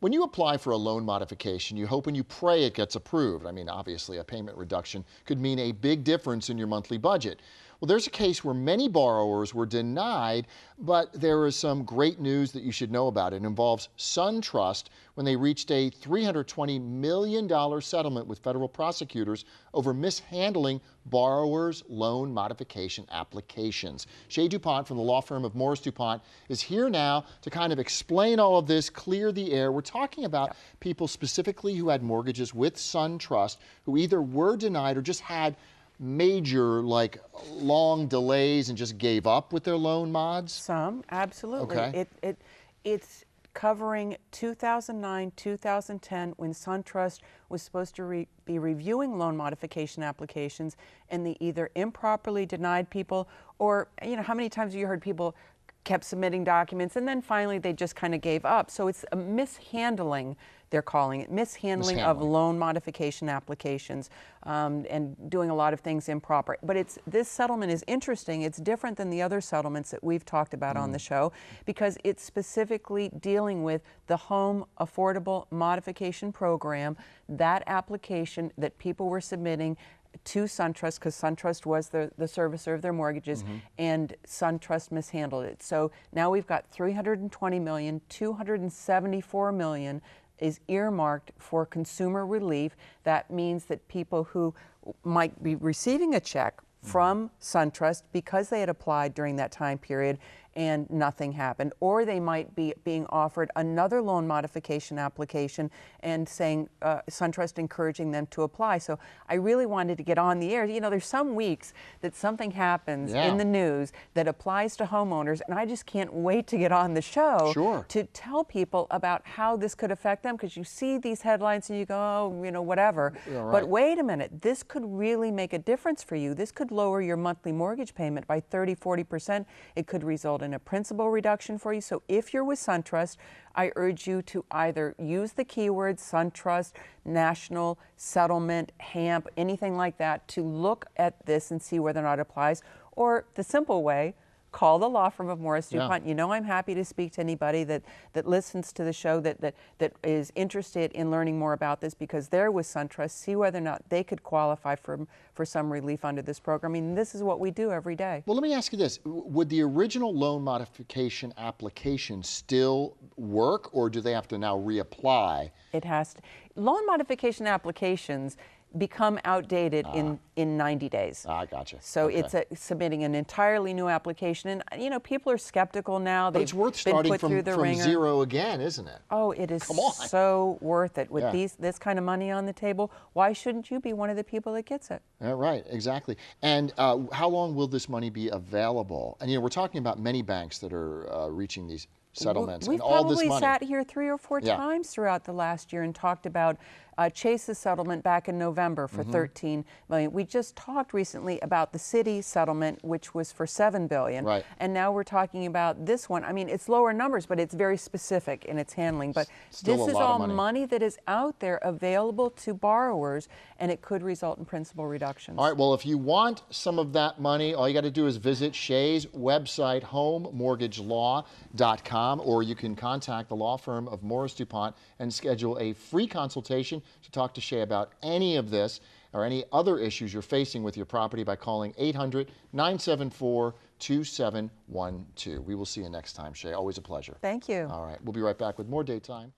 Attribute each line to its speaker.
Speaker 1: When you apply for a loan modification, you hope and you pray it gets approved. I mean, obviously, a payment reduction could mean a big difference in your monthly budget. Well, there's a case where many borrowers were denied, but there is some great news that you should know about. It involves SunTrust when they reached a $320 million settlement with federal prosecutors over mishandling borrowers' loan modification applications. Shay duPont from the law firm of Morris duPont is here now to kind of explain all of this, clear the air. We're talking about people specifically who had mortgages with SunTrust who either were denied or just had major, like, long delays and just gave up with their loan mods?
Speaker 2: Some, absolutely.
Speaker 1: Okay.
Speaker 2: It's covering 2009, 2010, when SunTrust was supposed to be reviewing loan modification applications, and they either improperly denied people, or, you know, how many times have you heard people kept submitting documents and then finally they just kind of gave up? So it's a mishandling, they're calling it, mishandling of loan modification applications, and doing a lot of things improper. But this settlement is interesting. It's different than the other settlements that we've talked about on the show, because it's specifically dealing with the Home Affordable Modification Program, that application that people were submitting to SunTrust, because SunTrust was the servicer of their mortgages, and SunTrust mishandled it. So now we've got $320 million, $274 million is earmarked for consumer relief. That means that people who might be receiving a check from SunTrust because they had applied during that time period and nothing happened, or they might be being offered another loan modification application and saying, SunTrust encouraging them to apply. So I really wanted to get on the air. You know, there's some weeks that something happens in the news that applies to homeowners, and I just can't wait to get on the show to tell people about how this could affect them, because you see these headlines and you go, oh, you know, whatever. But wait a minute, this could really make a difference for you. This could lower your monthly mortgage payment by 30–40%. It could result in a principal reduction for you. So if you're with SunTrust, I urge you to either use the keywords SunTrust, National, Settlement, HAMP, anything like that, to look at this and see whether or not it applies. Or the simple way, call the law firm of Morris duPont. You know, I'm happy to speak to anybody that listens to the show that is interested in learning more about this, because they're with SunTrust, see whether or not they could qualify for some relief under this program. I mean, this is what we do every day.
Speaker 1: Well, let me ask you this. Would the original loan modification application still work, or do they have to now reapply?
Speaker 2: It has to. Loan modification applications become outdated in 90 days.
Speaker 1: I gotcha.
Speaker 2: So it's submitting an entirely new application, and you know, people are skeptical now.
Speaker 1: But it's worth starting from zero again, isn't it?
Speaker 2: Oh, it is so worth it. With this kind of money on the table, why shouldn't you be one of the people that gets it?
Speaker 1: Right, exactly. And how long will this money be available? And you know, we're talking about many banks that are reaching these settlements.
Speaker 2: We've
Speaker 1: and all this money.
Speaker 2: probably sat here 3 or 4 times throughout the last year and talked about Chase's settlement back in November for $13 million. We just talked recently about the city settlement, which was for $7 billion.
Speaker 1: Right.
Speaker 2: And now we're talking about this one. I mean, it's lower numbers, but it's very specific in its handling. But
Speaker 1: Still
Speaker 2: this is
Speaker 1: a lot
Speaker 2: all
Speaker 1: of
Speaker 2: money that is out there available to borrowers, and it could result in principal reductions.
Speaker 1: All right, well, if you want some of that money, all you got to do is visit Shay's website, homemortgagelaw.com, or you can contact the law firm of Morris duPont and schedule a free consultation to talk to Shay about any of this or any other issues you're facing with your property by calling 800-974-2712. We will see you next time, Shay. Always a pleasure.
Speaker 2: Thank you.
Speaker 1: All right, we'll be right back with more Daytime.